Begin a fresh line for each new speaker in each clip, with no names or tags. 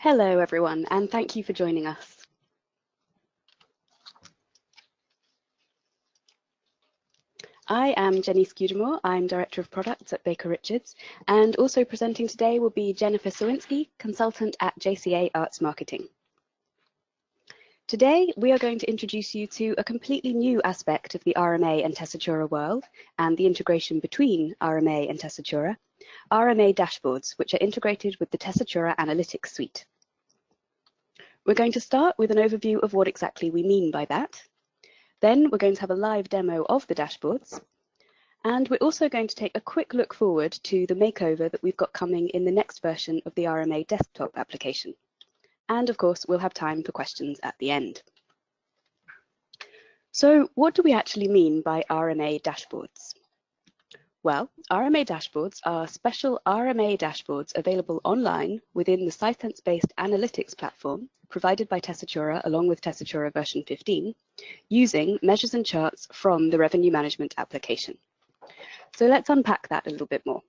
Hello everyone, and thank you for joining us. I am Jenny Scudamore. I'm Director of Products at Baker Richards, and also presenting today will be Jennifer Sawinski, Consultant at JCA Arts Marketing. Today, we are going to introduce you to a completely new aspect of the RMA and Tessitura world and the integration between RMA and Tessitura, RMA Dashboards, which are integrated with the Tessitura Analytics Suite. We're going to start with an overview of what exactly we mean by that. Then we're going to have a live demo of the dashboards. And we're also going to take a quick look forward to the makeover that we've got coming in the next version of the RMA desktop application. And of course, we'll have time for questions at the end. So what do we actually mean by RMA dashboards? Well, RMA dashboards are special RMA dashboards available online within the Sisense-based analytics platform provided by Tessitura along with Tessitura version 15, using measures and charts from the revenue management application. So let's unpack that a little bit more.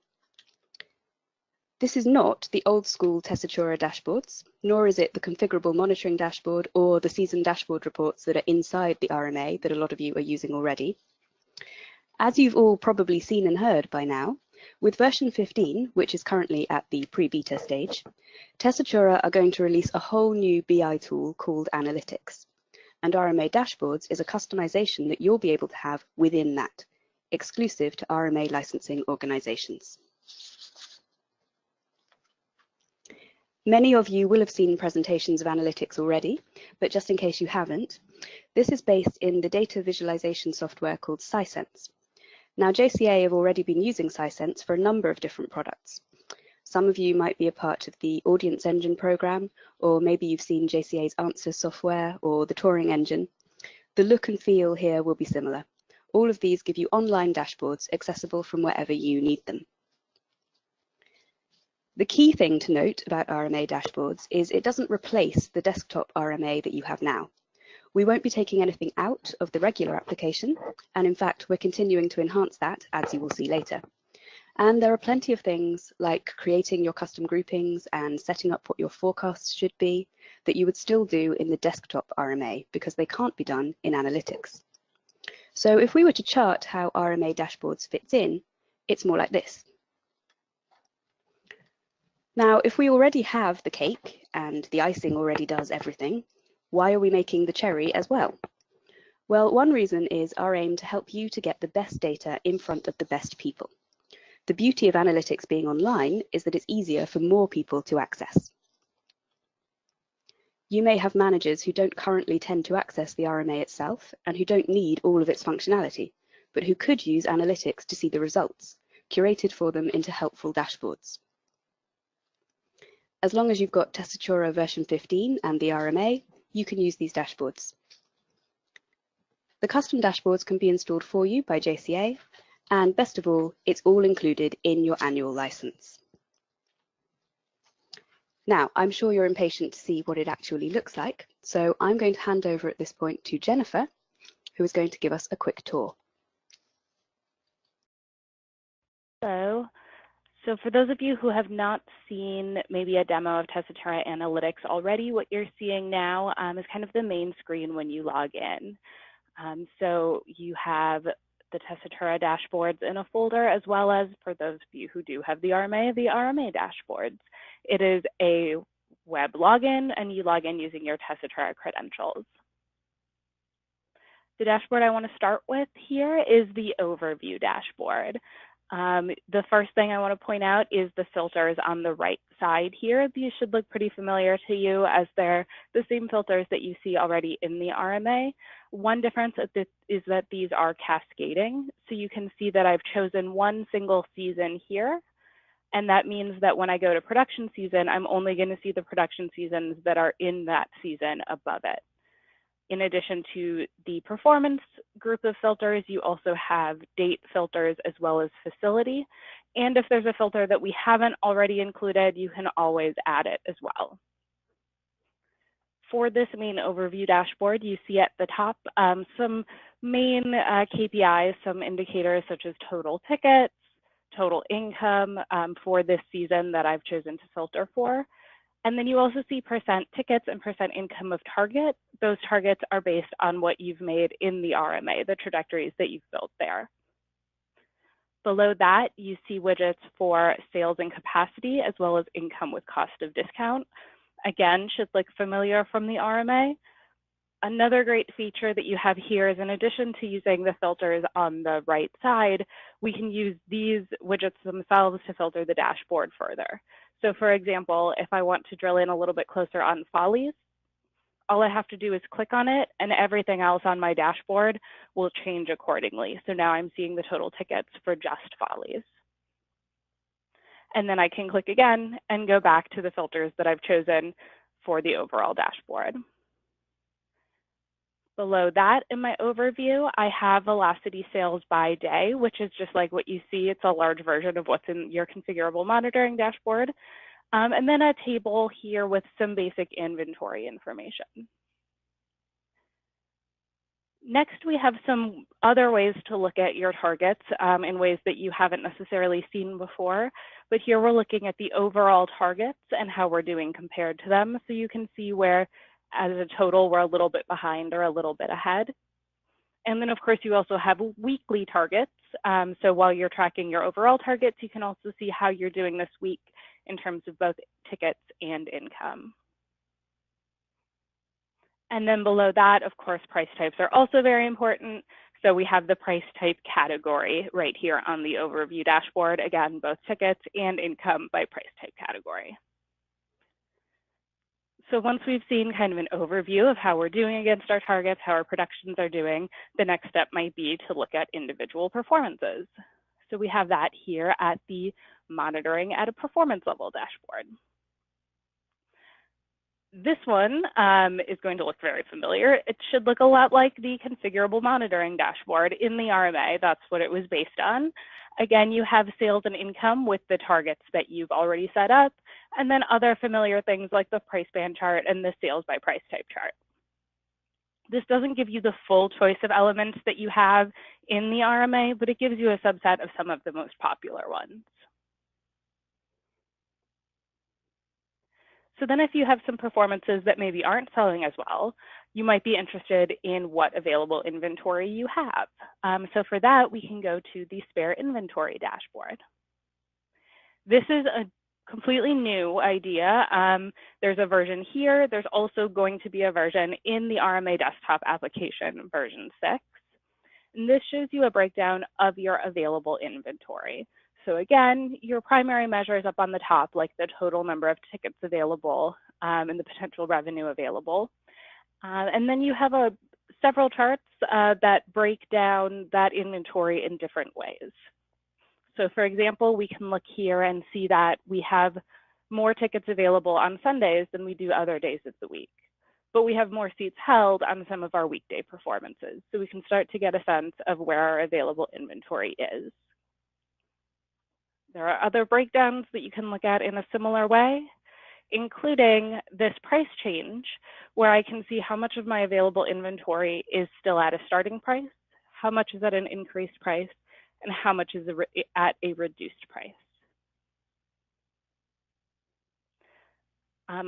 This is not the old school Tessitura dashboards, nor is it the configurable monitoring dashboard or the season dashboard reports that are inside the RMA that a lot of you are using already. As you've all probably seen and heard by now, with version 15, which is currently at the pre-beta stage, Tessitura are going to release a whole new BI tool called Analytics. And RMA Dashboards is a customization that you'll be able to have within that, exclusive to RMA licensing organizations. Many of you will have seen presentations of analytics already, but just in case you haven't, this is based in the data visualization software called Sisense. Now, JCA have already been using Sisense for a number of different products. Some of you might be a part of the Audience Engine program, or maybe you've seen JCA's Answers software or the Touring Engine. The look and feel here will be similar. All of these give you online dashboards accessible from wherever you need them. The key thing to note about RMA dashboards is it doesn't replace the desktop RMA that you have now. We won't be taking anything out of the regular application, and in fact, we're continuing to enhance that, as you will see later. And there are plenty of things like creating your custom groupings and setting up what your forecasts should be that you would still do in the desktop RMA because they can't be done in analytics. So if we were to chart how RMA dashboards fits in, it's more like this. Now, if we already have the cake and the icing already does everything, why are we making the cherry as well? Well, one reason is our aim to help you to get the best data in front of the best people. The beauty of analytics being online is that it's easier for more people to access. You may have managers who don't currently tend to access the RMA itself and who don't need all of its functionality, but who could use analytics to see the results, curated for them into helpful dashboards. As long as you've got Tessitura version 15 and the RMA, you can use these dashboards. The custom dashboards can be installed for you by JCA, and best of all, it's all included in your annual license. Now, I'm sure you're impatient to see what it actually looks like, so I'm going to hand over at this point to Jennifer, who is going to give us a quick tour.
Hello. So for those of you who have not seen maybe a demo of Tessitura Analytics already, what you're seeing now is kind of the main screen when you log in. So you have the Tessitura dashboards in a folder, as well as, for those of you who do have the RMA dashboards. It is a web login, and you log in using your Tessitura credentials. The dashboard I want to start with here is the overview dashboard. The first thing I want to point out is the filters on the right side here. These should look pretty familiar to you as they're the same filters that you see already in the RMA. One difference is that these are cascading. So you can see that I've chosen one single season here. And that means that when I go to production season, I'm only going to see the production seasons that are in that season above it. In addition to the performance group of filters, you also have date filters as well as facility. And if there's a filter that we haven't already included, you can always add it as well. For this main overview dashboard, you see at the top some main KPIs, some indicators such as total tickets, total income for this season that I've chosen to filter for. And then you also see percent tickets and percent income of target. Those targets are based on what you've made in the RMA, the trajectories that you've built there. Below that, you see widgets for sales and capacity, as well as income with cost of discount. Again, should look familiar from the RMA. Another great feature that you have here is, in addition to using the filters on the right side, we can use these widgets themselves to filter the dashboard further. So for example, if I want to drill in a little bit closer on follies, all I have to do is click on it and everything else on my dashboard will change accordingly. So now I'm seeing the total tickets for just follies. And then I can click again and go back to the filters that I've chosen for the overall dashboard. Below that, in my overview, I have velocity sales by day, which is just like what you see. It's a large version of what's in your configurable monitoring dashboard. And then a table here with some basic inventory information. Next, we have some other ways to look at your targets in ways that you haven't necessarily seen before. But here we're looking at the overall targets and how we're doing compared to them. So you can see where, as a total, we're a little bit behind or a little bit ahead. And then, of course, you also have weekly targets. So while you're tracking your overall targets, you can also see how you're doing this week in terms of both tickets and income. And then below that, of course, price types are also very important. So we have the price type category right here on the overview dashboard. Again, both tickets and income by price type category. So once we've seen kind of an overview of how we're doing against our targets, how our productions are doing, the next step might be to look at individual performances. So we have that here at the monitoring at a performance level dashboard. This one is going to look very familiar. It should look a lot like the configurable monitoring dashboard in the RMA. That's what it was based on. Again, you have sales and income with the targets that you've already set up, and then other familiar things like the price band chart and the sales by price type chart. This doesn't give you the full choice of elements that you have in the RMA, but it gives you a subset of some of the most popular ones. So then if you have some performances that maybe aren't selling as well, you might be interested in what available inventory you have. So for that, we can go to the spare inventory dashboard. This is a completely new idea. There's a version here. There's also going to be a version in the RMA desktop application, version 6. And this shows you a breakdown of your available inventory. So again, your primary measure is up on the top, like the total number of tickets available and the potential revenue available. And then you have several charts that break down that inventory in different ways. So for example, we can look here and see that we have more tickets available on Sundays than we do other days of the week. But we have more seats held on some of our weekday performances. So we can start to get a sense of where our available inventory is. There are other breakdowns that you can look at in a similar way, including this price change, where I can see how much of my available inventory is still at a starting price, how much is at an increased price, and how much is at a reduced price.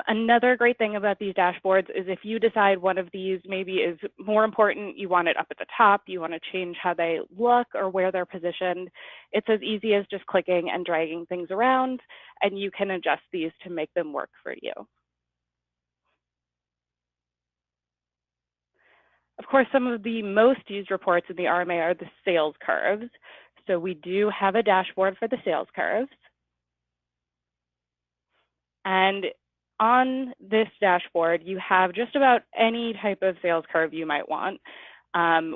Another great thing about these dashboards is if you decide one of these maybe is more important, you want it up at the top, you want to change how they look or where they're positioned, it's as easy as just clicking and dragging things around, and you can adjust these to make them work for you. Of course, some of the most used reports in the RMA are the sales curves. So we do have a dashboard for the sales curves. And on this dashboard, you have just about any type of sales curve you might want.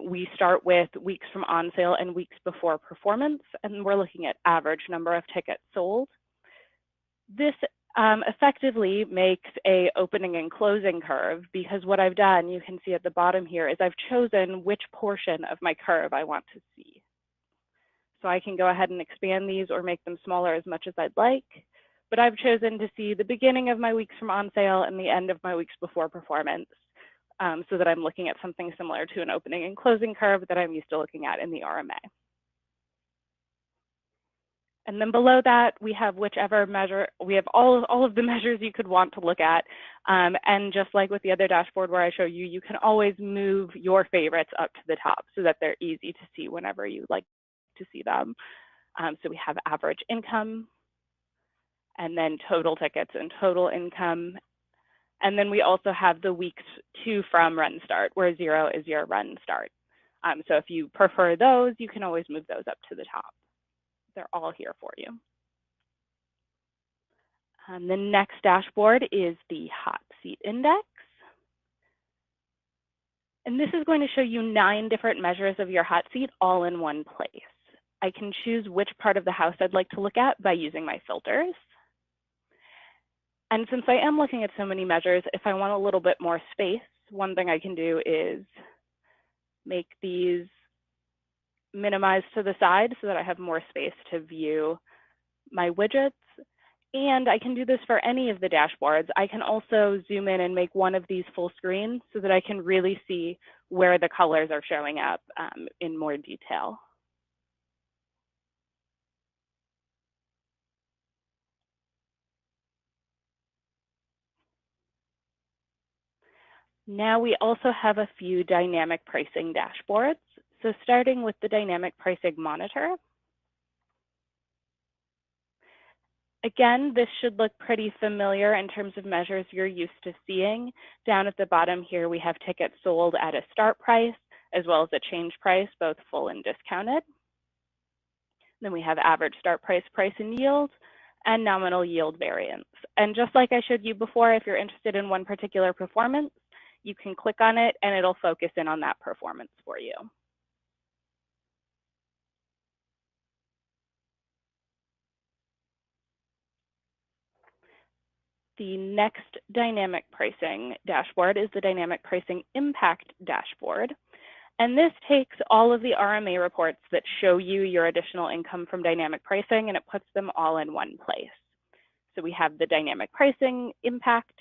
We start with weeks from on sale and weeks before performance, and we're looking at average number of tickets sold. This effectively makes a opening and closing curve, because what I've done, you can see at the bottom here, is I've chosen which portion of my curve I want to see. So I can go ahead and expand these or make them smaller as much as I'd like. But I've chosen to see the beginning of my weeks from on sale and the end of my weeks before performance, so that I'm looking at something similar to an opening and closing curve that I'm used to looking at in the RMA. And then below that, we have whichever measure, we have all of the measures you could want to look at. And just like with the other dashboard where I show you, you can always move your favorites up to the top so that they're easy to see whenever you like to see them. So we have average income, and then total tickets and total income. And then we also have the weeks to from run start, where 0 is your run start. So if you prefer those, you can always move those up to the top. They're all here for you. The next dashboard is the hot seat index. And this is going to show you 9 different measures of your hot seat all in one place. I can choose which part of the house I'd like to look at by using my filters. And since I am looking at so many measures, if I want a little bit more space, one thing I can do is make these minimized to the side so that I have more space to view my widgets. And I can do this for any of the dashboards. I can also zoom in and make one of these full screen so that I can really see where the colors are showing up in more detail. Now we also have a few dynamic pricing dashboards. So starting with the dynamic pricing monitor. Again, this should look pretty familiar in terms of measures you're used to seeing. Down at the bottom here, we have tickets sold at a start price, as well as a change price, both full and discounted. Then we have average start price, price and yield, and nominal yield variance. And just like I showed you before, if you're interested in one particular performance, you can click on it and it'll focus in on that performance for you. The next dynamic pricing dashboard is the dynamic pricing impact dashboard. And this takes all of the RMA reports that show you your additional income from dynamic pricing and it puts them all in one place. So we have the dynamic pricing impact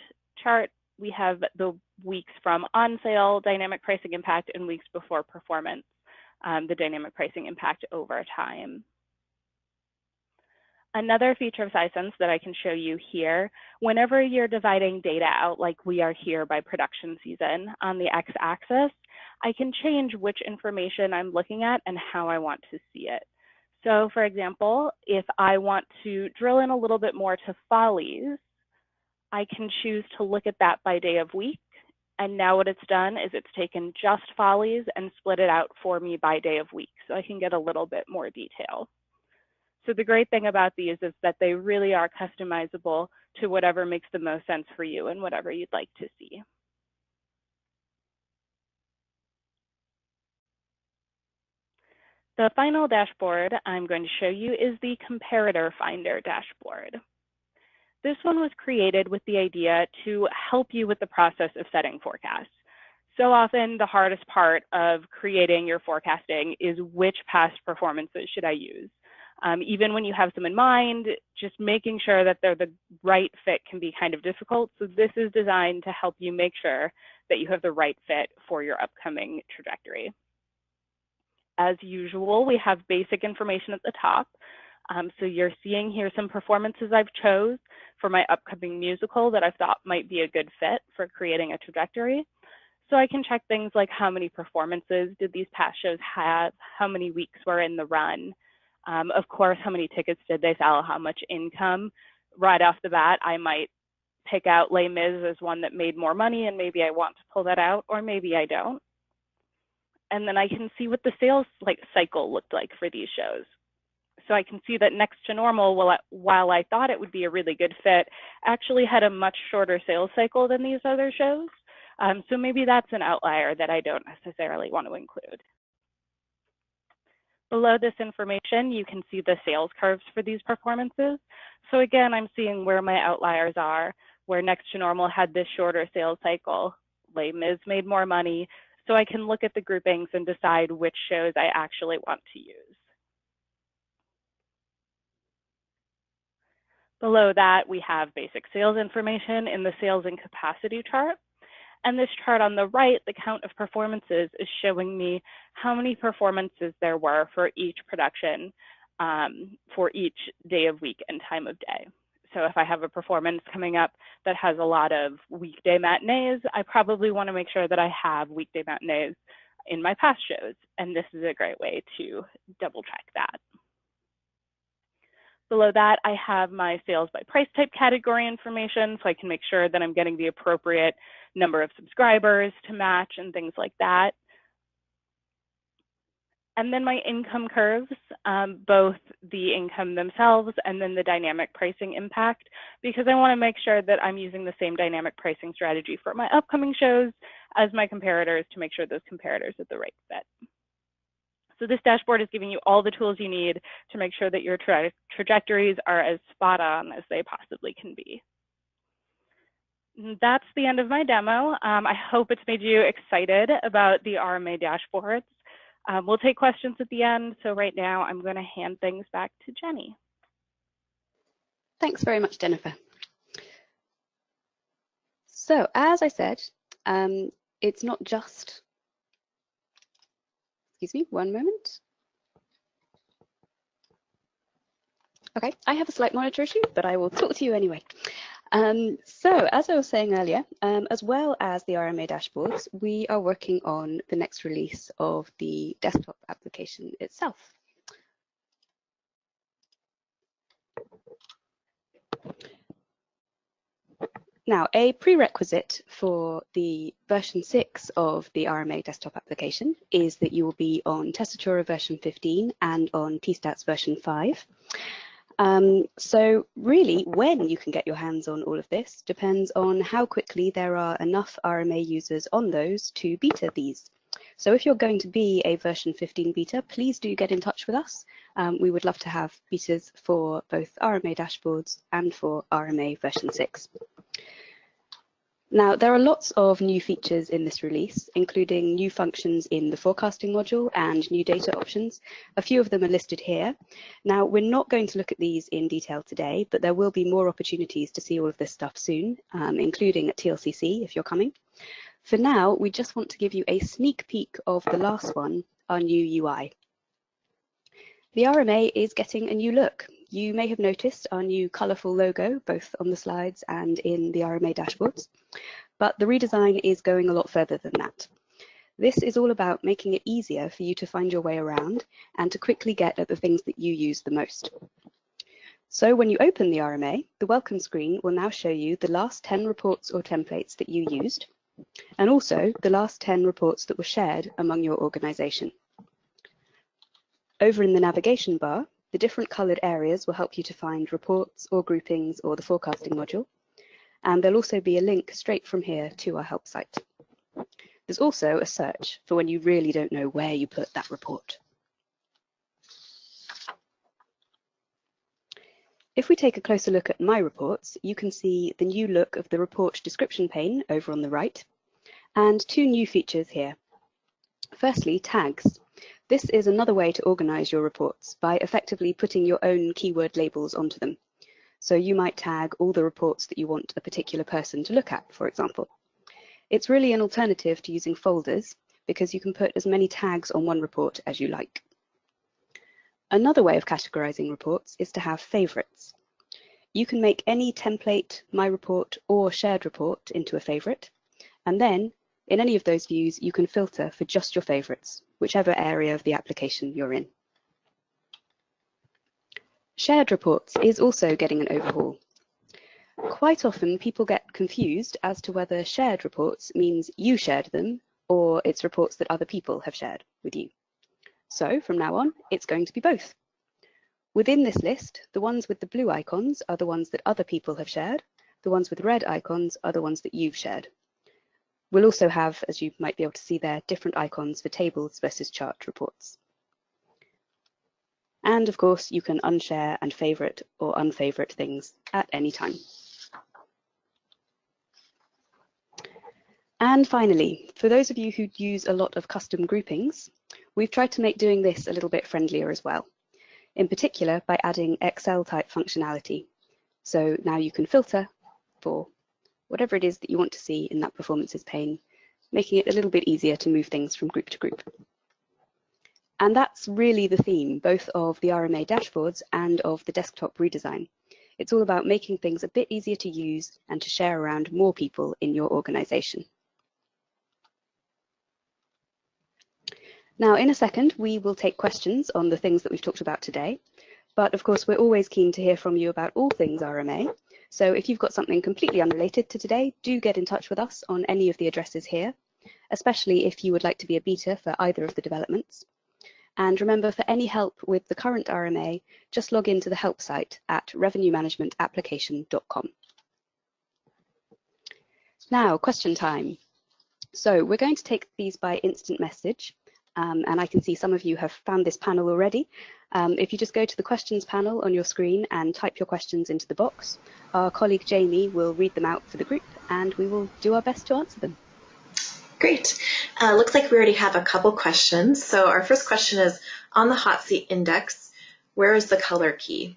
chart. We have the weeks from on sale, dynamic pricing impact, and weeks before performance, the dynamic pricing impact over time. Another feature of Sisense that I can show you here, whenever you're dividing data out like we are here by production season on the x-axis, I can change which information I'm looking at and how I want to see it. So for example, if I want to drill in a little bit more to follies, I can choose to look at that by day of week. And now what it's done is it's taken just follies and split it out for me by day of week. So I can get a little bit more detail. So the great thing about these is that they really are customizable to whatever makes the most sense for you and whatever you'd like to see. The final dashboard I'm going to show you is the Comparator Finder dashboard. This one was created with the idea to help you with the process of setting forecasts. So often the hardest part of creating your forecasting is which past performances should I use? Even when you have some in mind, just making sure that they're the right fit can be kind of difficult. So this is designed to help you make sure that you have the right fit for your upcoming trajectory. As usual, we have basic information at the top. So you're seeing here some performances I've chose for my upcoming musical that I thought might be a good fit for creating a trajectory. So I can check things like how many performances did these past shows have, how many weeks were in the run, of course, how many tickets did they sell, how much income. Right off the bat, I might pick out Les Mis as one that made more money and maybe I want to pull that out or maybe I don't. And then I can see what the sales cycle looked like for these shows. So I can see that Next to Normal, while I thought it would be a really good fit, actually had a much shorter sales cycle than these other shows. So maybe that's an outlier that I don't necessarily want to include. Below this information, you can see the sales curves for these performances. So again, I'm seeing where my outliers are, where Next to Normal had this shorter sales cycle, Les Mis made more money. So I can look at the groupings and decide which shows I actually want to use. Below that, we have basic sales information in the sales and capacity chart. And this chart on the right, the count of performances, is showing me how many performances there were for each production for each day of week and time of day. So if I have a performance coming up that has a lot of weekday matinees, I probably want to make sure that I have weekday matinees in my past shows. And this is a great way to double check that. Below that, I have my sales by price type category information, so I can make sure that I'm getting the appropriate number of subscribers to match and things like that. And then my income curves, both the income themselves and then the dynamic pricing impact, because I want to make sure that I'm using the same dynamic pricing strategy for my upcoming shows as my comparators to make sure those comparators are the right fit. So this dashboard is giving you all the tools you need to make sure that your trajectories are as spot on as they possibly can be. That's the end of my demo. I hope it's made you excited about the RMA dashboards. We'll take questions at the end. So right now I'm going to hand things back to Jenny.
Thanks very much, Jennifer. So as I said, it's not just, excuse me, one moment. Okay, I have a slight monitor issue, but I will talk to you anyway. So as I was saying earlier, as well as the RMA dashboards, we are working on the next release of the desktop application itself. Now, a prerequisite for the version 6 of the RMA desktop application is that you will be on Tessitura version 15 and on TStats version 5. So really, when you can get your hands on all of this depends on how quickly there are enough RMA users on those to beta these. So if you're going to be a version 15 beta, please do get in touch with us. We would love to have betas for both RMA dashboards and for RMA version 6. Now, there are lots of new features in this release, including new functions in the forecasting module and new data options. A few of them are listed here. Now, we're not going to look at these in detail today, but there will be more opportunities to see all of this stuff soon, including at TLCC if you're coming. For now, we just want to give you a sneak peek of the last one, our new UI. The RMA is getting a new look. You may have noticed our new colourful logo, both on the slides and in the RMA dashboards, but the redesign is going a lot further than that. This is all about making it easier for you to find your way around and to quickly get at the things that you use the most. So when you open the RMA, the welcome screen will now show you the last 10 reports or templates that you used, and also the last 10 reports that were shared among your organisation. Over in the navigation bar, the different coloured areas will help you to find reports or groupings or the forecasting module. And there'll also be a link straight from here to our help site. There's also a search for when you really don't know where you put that report. If we take a closer look at My Reports, you can see the new look of the report description pane over on the right, and two new features here. Firstly, tags. This is another way to organise your reports by effectively putting your own keyword labels onto them. So you might tag all the reports that you want a particular person to look at, for example. It's really an alternative to using folders because you can put as many tags on one report as you like. Another way of categorising reports is to have favourites. You can make any template, My Report or shared report into a favourite, and then in any of those views, you can filter for just your favourites, whichever area of the application you're in. Shared reports is also getting an overhaul. Quite often, people get confused as to whether shared reports means you shared them or it's reports that other people have shared with you. So from now on, it's going to be both. Within this list, the ones with the blue icons are the ones that other people have shared. The ones with red icons are the ones that you've shared. We'll also have, as you might be able to see there, different icons for tables versus chart reports. And of course, you can unshare and favourite or unfavourite things at any time. And finally, for those of you who use a lot of custom groupings, we've tried to make doing this a little bit friendlier as well, in particular by adding Excel type functionality. So now you can filter for whatever it is that you want to see in that performances pane, making it a little bit easier to move things from group to group. And that's really the theme, both of the RMA dashboards and of the desktop redesign. It's all about making things a bit easier to use and to share around more people in your organization. Now, in a second, we will take questions on the things that we've talked about today. But of course, we're always keen to hear from you about all things RMA. So if you've got something completely unrelated to today, do get in touch with us on any of the addresses here, especially if you would like to be a beta for either of the developments. And remember, for any help with the current RMA, just log into the help site at revenuemanagementapplication.com. Now, question time. So we're going to take these by instant message, and I can see some of you have found this panel already. If you just go to the questions panel on your screen and type your questions into the box, our colleague Jamie will read them out for the group, and we will do our best to answer them.
Great. Looks like we already have a couple questions. So our first question is, on the hot seat index, where is the color key?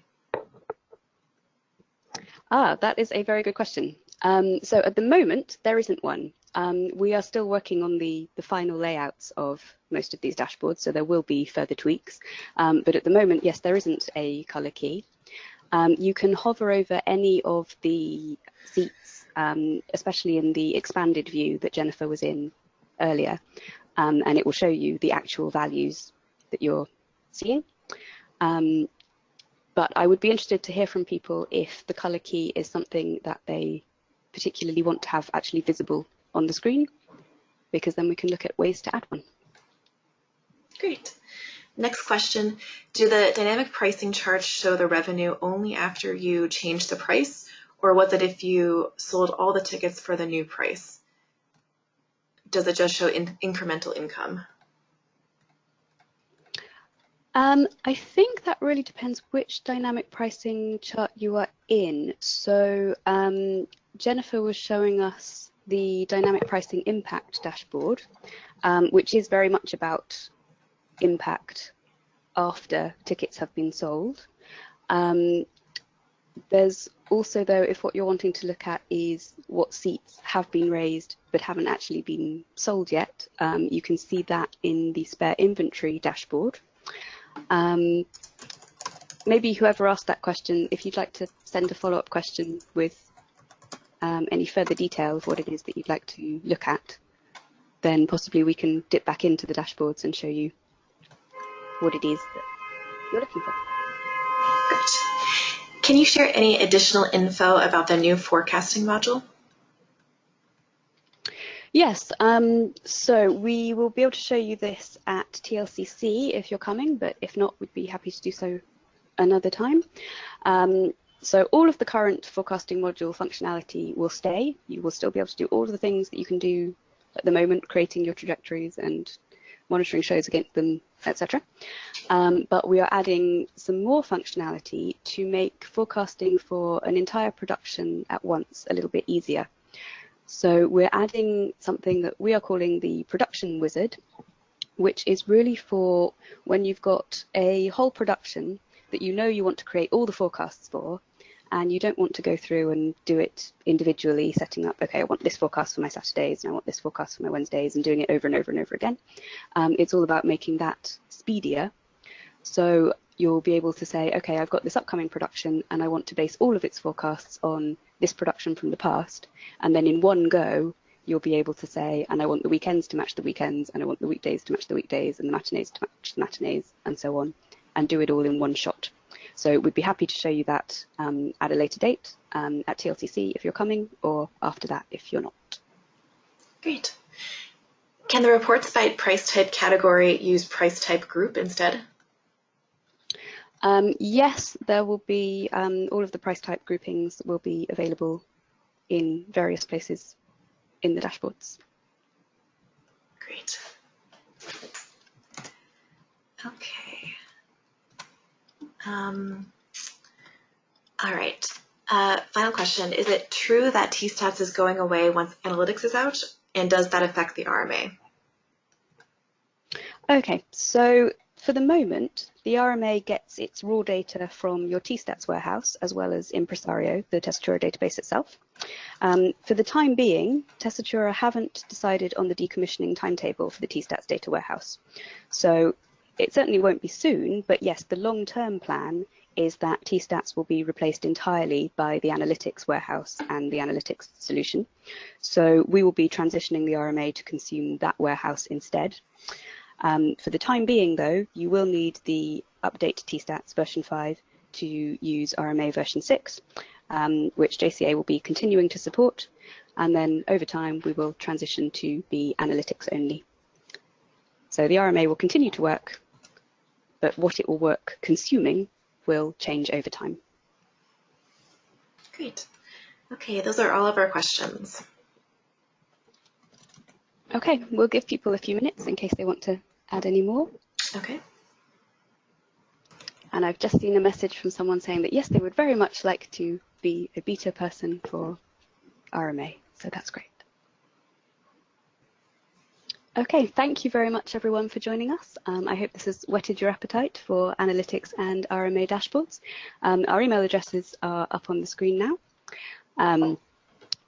That is a very good question. So at the moment, there isn't one. We are still working on the final layouts of most of these dashboards, so there will be further tweaks. But at the moment, yes, there isn't a color key. You can hover over any of the seats, especially in the expanded view that Jennifer was in earlier, and it will show you the actual values that you're seeing. But I would be interested to hear from people if the color key is something that they particularly want to have actually visible on the screen, because then we can look at ways to add one.
Great. Next question, do the dynamic pricing charts show the revenue only after you change the price, or was it if you sold all the tickets for the new price? Does it just show incremental income?
I think that really depends which dynamic pricing chart you are in. So Jennifer was showing us the dynamic pricing impact dashboard, which is very much about impact after tickets have been sold. There's also, though, if what you're wanting to look at is what seats have been raised but haven't actually been sold yet, you can see that in the spare inventory dashboard. Maybe whoever asked that question, if you'd like to send a follow-up question with any further detail of what it is that you'd like to look at, then possibly we can dip back into the dashboards and show you what it is that you're looking for.
Great. Can you share any additional info about the new forecasting module?
Yes, so we will be able to show you this at TLCC if you're coming, but if not, we'd be happy to do so another time. So all of the current forecasting module functionality will stay. You will still be able to do all of the things that you can do at the moment, creating your trajectories and monitoring shows against them, etc. But we are adding some more functionality to make forecasting for an entire production at once a little bit easier. So we're adding something that we are calling the production wizard, which is really for when you've got a whole production that you know you want to create all the forecasts for, and you don't want to go through and do it individually, setting up, okay, I want this forecast for my Saturdays and I want this forecast for my Wednesdays, and doing it over and over and over again. It's all about making that speedier. So you'll be able to say, okay, I've got this upcoming production and I want to base all of its forecasts on this production from the past. And then in one go, you'll be able to say, and I want the weekends to match the weekends, and I want the weekdays to match the weekdays, and the matinees to match the matinees, and so on, and do it all in one shot. So we'd be happy to show you that at a later date at TLCC if you're coming, or after that if you're not. Great.
Can the reports by price type category use price type group instead?
Yes, there will be, all of the price type groupings will be available in various places in the dashboards.
Great. Okay. All right. Final question. Is it true that T-Stats is going away once analytics is out? And does that affect the RMA?
Okay, so for the moment, the RMA gets its raw data from your T-Stats warehouse, as well as Impresario, the Tessitura database itself. For the time being, Tessitura haven't decided on the decommissioning timetable for the T-Stats data warehouse. So It certainly won't be soon, but yes, the long-term plan is that T-Stats will be replaced entirely by the analytics warehouse and the analytics solution. So we will be transitioning the RMA to consume that warehouse instead. For the time being, though, you will need the update to T-Stats version 5 to use RMA version 6, which JCA will be continuing to support. And then over time, we will transition to be analytics only. So the RMA will continue to work, but what it will work consuming will change over time.
Great. Okay, those are all of our questions.
Okay, we'll give people a few minutes in case they want to add any more.
Okay.
And I've just seen a message from someone saying that, yes, they would very much like to be a beta person for RMA. So that's great. Okay, thank you very much, everyone, for joining us. I hope this has whetted your appetite for analytics and RMA dashboards. Our email addresses are up on the screen now.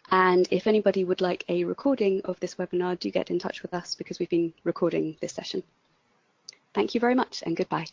And if anybody would like a recording of this webinar, do get in touch with us because we've been recording this session. Thank you very much and goodbye.